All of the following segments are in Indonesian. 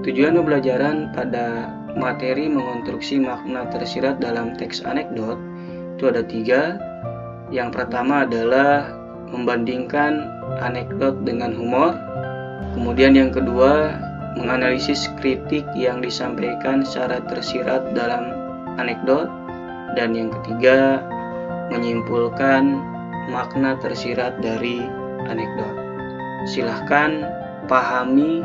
Tujuan pembelajaran pada materi mengonstruksi makna tersirat dalam teks anekdot itu ada 3. Yang pertama adalah membandingkan anekdot dengan humor. Kemudian yang kedua, menganalisis kritik yang disampaikan secara tersirat dalam anekdot. Dan yang ketiga, menyimpulkan makna tersirat dari anekdot. Silahkan pahami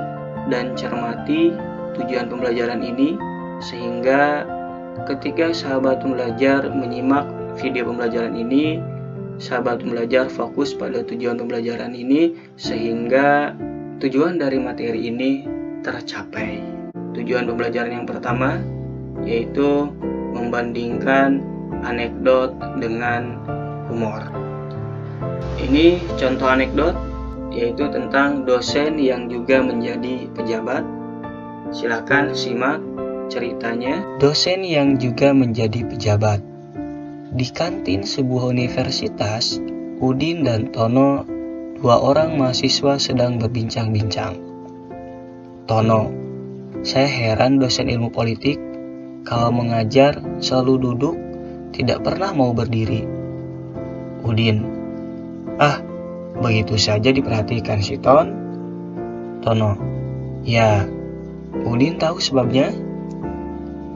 dan cermati tujuan pembelajaran ini, sehingga ketika sahabat pembelajar menyimak video pembelajaran ini, sahabat pembelajar fokus pada tujuan pembelajaran ini, sehingga tujuan dari materi ini tercapai. Tujuan pembelajaran yang pertama yaitu membandingkan anekdot dengan humor. Ini contoh anekdot, yaitu tentang dosen yang juga menjadi pejabat. Silakan simak ceritanya. Dosen yang juga menjadi pejabat. Di kantin sebuah universitas, Udin dan Tono, 2 orang mahasiswa sedang berbincang-bincang. Tono, saya heran dosen ilmu politik, kalau mengajar selalu duduk, tidak pernah mau berdiri. Udin, begitu saja diperhatikan si Ton. Tono, ya, Udin tahu sebabnya.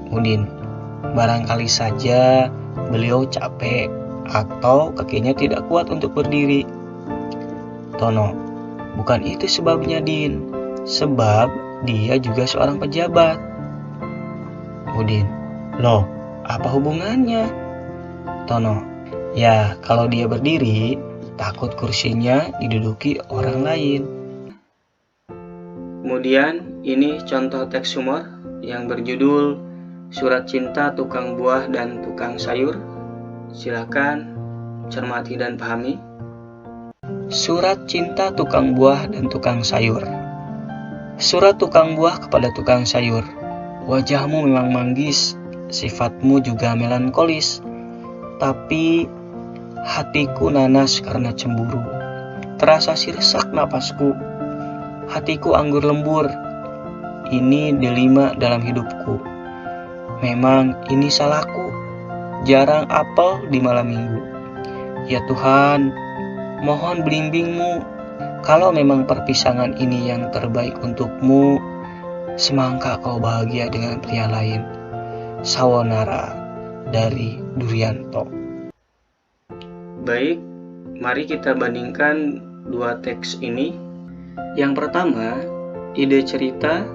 Udin, barangkali saja beliau capek atau kakinya tidak kuat untuk berdiri. Tono, bukan itu sebabnya, Din. Sebab dia juga seorang pejabat. Udin, loh, apa hubungannya? Tono, ya kalau dia berdiri, takut kursinya diduduki orang lain. Kemudian ini contoh teks humor yang berjudul Surat Cinta Tukang Buah dan Tukang Sayur. Silakan cermati dan pahami. Surat cinta tukang buah dan tukang sayur. Surat tukang buah kepada tukang sayur. Wajahmu memang manggis, sifatmu juga melankolis, tapi hatiku nanas karena cemburu. Terasa sirsak napasku, hatiku anggur lembur. Ini delima dalam hidupku. Memang ini salahku, jarang apel di malam minggu. Ya Tuhan, mohon blimbingmu. Kalau memang perpisahan ini yang terbaik untukmu, semangka kau bahagia dengan pria lain. Sawonara dari Durianto. Baik, mari kita bandingkan 2 teks ini. Yang pertama, ide cerita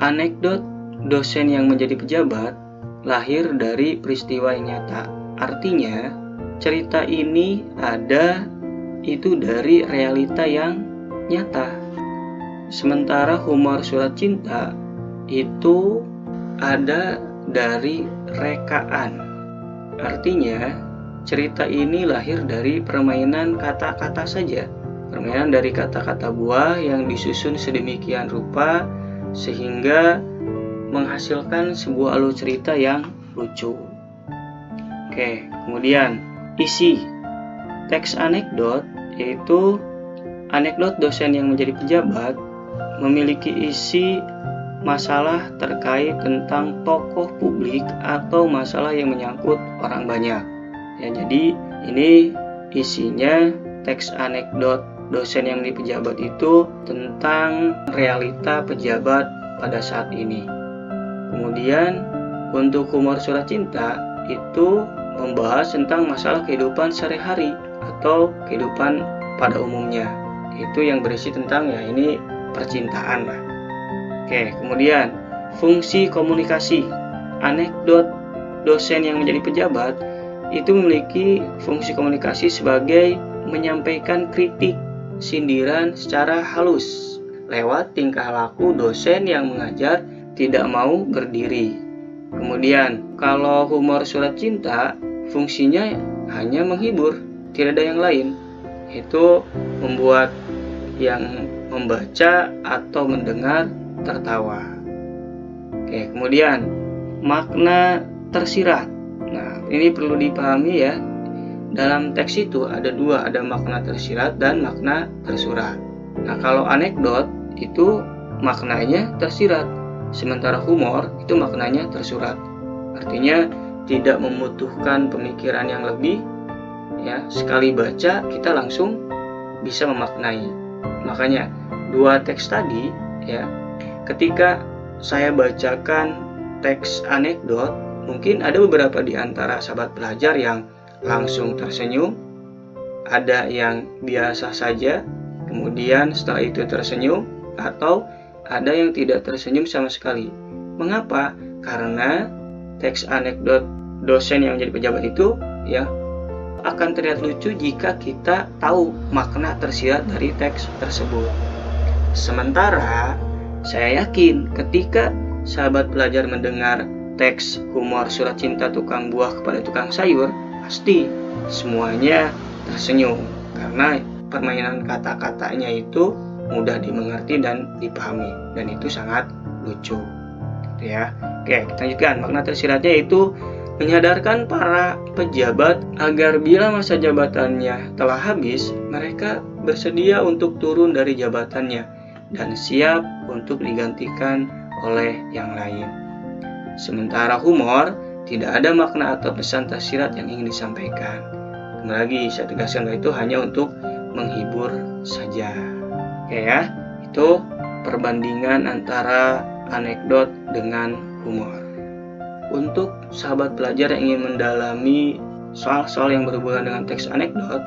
anekdot dosen yang menjadi pejabat lahir dari peristiwa yang nyata. Artinya, cerita ini ada itu dari realita yang nyata. Sementara humor surat cinta itu ada dari rekaan. Artinya, cerita ini lahir dari permainan kata-kata saja. Permainan dari kata-kata buah yang disusun sedemikian rupa sehingga menghasilkan sebuah alur cerita yang lucu. Oke, kemudian isi teks anekdot, yaitu anekdot dosen yang menjadi pejabat memiliki isi masalah terkait tentang tokoh publik atau masalah yang menyangkut orang banyak. Ya, jadi ini isinya teks anekdot dosen yang menjadi pejabat itu tentang realita pejabat pada saat ini. Kemudian untuk humor surat cinta itu membahas tentang masalah kehidupan sehari-hari atau kehidupan pada umumnya. Itu yang berisi tentang ya ini percintaan lah. Oke, kemudian fungsi komunikasi. Anekdot dosen yang menjadi pejabat itu memiliki fungsi komunikasi sebagai menyampaikan kritik, sindiran secara halus lewat tingkah laku dosen yang mengajar tidak mau berdiri. Kemudian kalau humor surat cinta fungsinya hanya menghibur, tidak ada yang lain. Itu membuat yang membaca atau mendengar tertawa. Oke, kemudian makna tersirat. Nah, ini perlu dipahami ya. Dalam teks itu ada 2, ada makna tersirat dan makna tersurat. Nah, kalau anekdot itu maknanya tersirat. Sementara humor itu maknanya tersurat. Artinya tidak membutuhkan pemikiran yang lebih, ya. Sekali baca kita langsung bisa memaknai. Makanya dua teks tadi, ya, ketika saya bacakan teks anekdot, mungkin ada beberapa di antara sahabat pelajar yang langsung tersenyum, ada yang biasa saja, kemudian setelah itu tersenyum, atau ada yang tidak tersenyum sama sekali. Mengapa? Karena teks anekdot dosen yang menjadi pejabat itu, ya, akan terlihat lucu jika kita tahu makna tersirat dari teks tersebut. Sementara saya yakin ketika sahabat pelajar mendengar teks humor surat cinta tukang buah kepada tukang sayur, pasti semuanya tersenyum karena permainan kata-katanya itu mudah dimengerti dan dipahami, dan itu sangat lucu, ya. Oke, kita lanjutkan. Makna tersiratnya yaitu menyadarkan para pejabat agar bila masa jabatannya telah habis, mereka bersedia untuk turun dari jabatannya dan siap untuk digantikan oleh yang lain. Sementara humor, tidak ada makna atau pesan tersirat yang ingin disampaikan. Kembali lagi, saya tegaskan bahwa itu hanya untuk menghibur saja. Oke ya, itu perbandingan antara anekdot dengan humor. Untuk sahabat pelajar yang ingin mendalami soal-soal yang berhubungan dengan teks anekdot,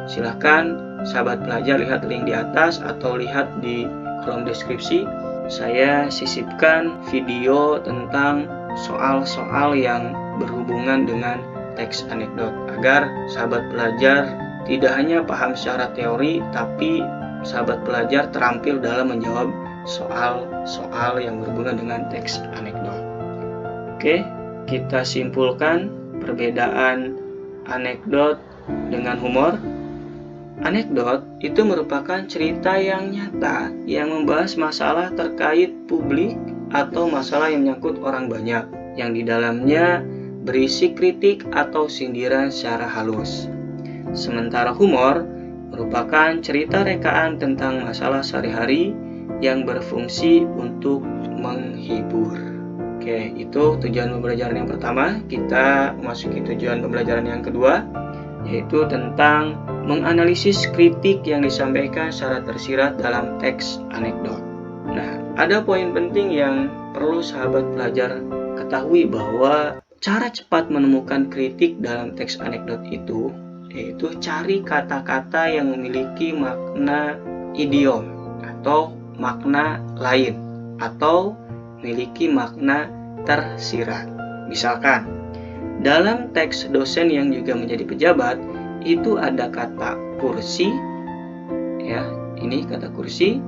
silahkan sahabat pelajar lihat link di atas atau lihat di kolom deskripsi. Saya sisipkan video tentang soal-soal yang berhubungan dengan teks anekdot agar sahabat pelajar tidak hanya paham secara teori, tapi sahabat pelajar terampil dalam menjawab soal-soal yang berhubungan dengan teks anekdot. Oke, kita simpulkan perbedaan anekdot dengan humor. Anekdot itu merupakan cerita yang nyata yang membahas masalah terkait publik atau masalah yang menyangkut orang banyak, yang di dalamnya berisi kritik atau sindiran secara halus. Sementara humor merupakan cerita rekaan tentang masalah sehari-hari yang berfungsi untuk menghibur. Oke, itu tujuan pembelajaran yang pertama. Kita memasuki tujuan pembelajaran yang kedua, yaitu tentang menganalisis kritik yang disampaikan secara tersirat dalam teks anekdot. Nah, ada poin penting yang perlu sahabat pelajar ketahui bahwa cara cepat menemukan kritik dalam teks anekdot itu, yaitu cari kata-kata yang memiliki makna idiom atau makna lain, atau memiliki makna tersirat. Misalkan, dalam teks dosen yang juga menjadi pejabat, itu ada kata kursi, ya, ini kata kursi,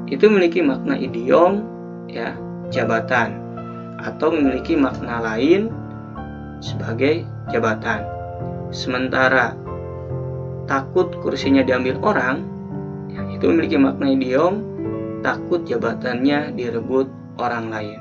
itu memiliki makna idiom, ya, jabatan, atau memiliki makna lain sebagai jabatan. Sementara takut kursinya diambil orang, ya, itu memiliki makna idiom, takut jabatannya direbut orang lain.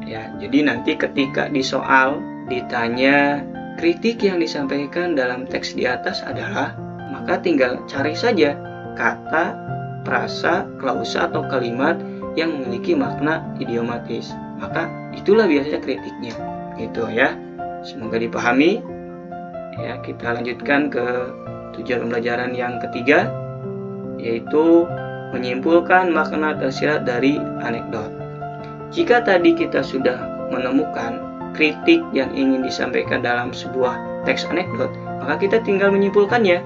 Ya, jadi nanti ketika di soal ditanya kritik yang disampaikan dalam teks di atas adalah, maka tinggal cari saja kata, frasa, klausa atau kalimat yang memiliki makna idiomatis. Maka itulah biasanya kritiknya. Gitu ya. Semoga dipahami. Ya, kita lanjutkan ke tujuan pembelajaran yang ketiga, yaitu menyimpulkan makna tersirat dari anekdot. Jika tadi kita sudah menemukan kritik yang ingin disampaikan dalam sebuah teks anekdot, maka kita tinggal menyimpulkannya,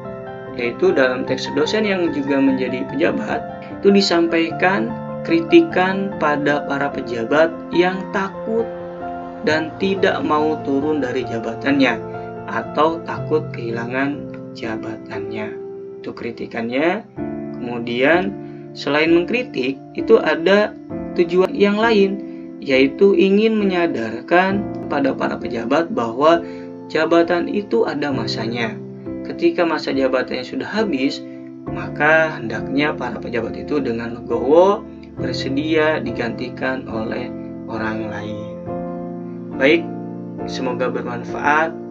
yaitu dalam teks dosen yang juga menjadi pejabat, itu disampaikan kritikan pada para pejabat yang takut dan tidak mau turun dari jabatannya atau takut kehilangan jabatannya. Itu kritikannya. Kemudian selain mengkritik, itu ada tujuan yang lain, yaitu ingin menyadarkan pada para pejabat bahwa jabatan itu ada masanya. Ketika masa jabatannya sudah habis, maka hendaknya para pejabat itu dengan legowo bersedia digantikan oleh orang lain. Baik, semoga bermanfaat.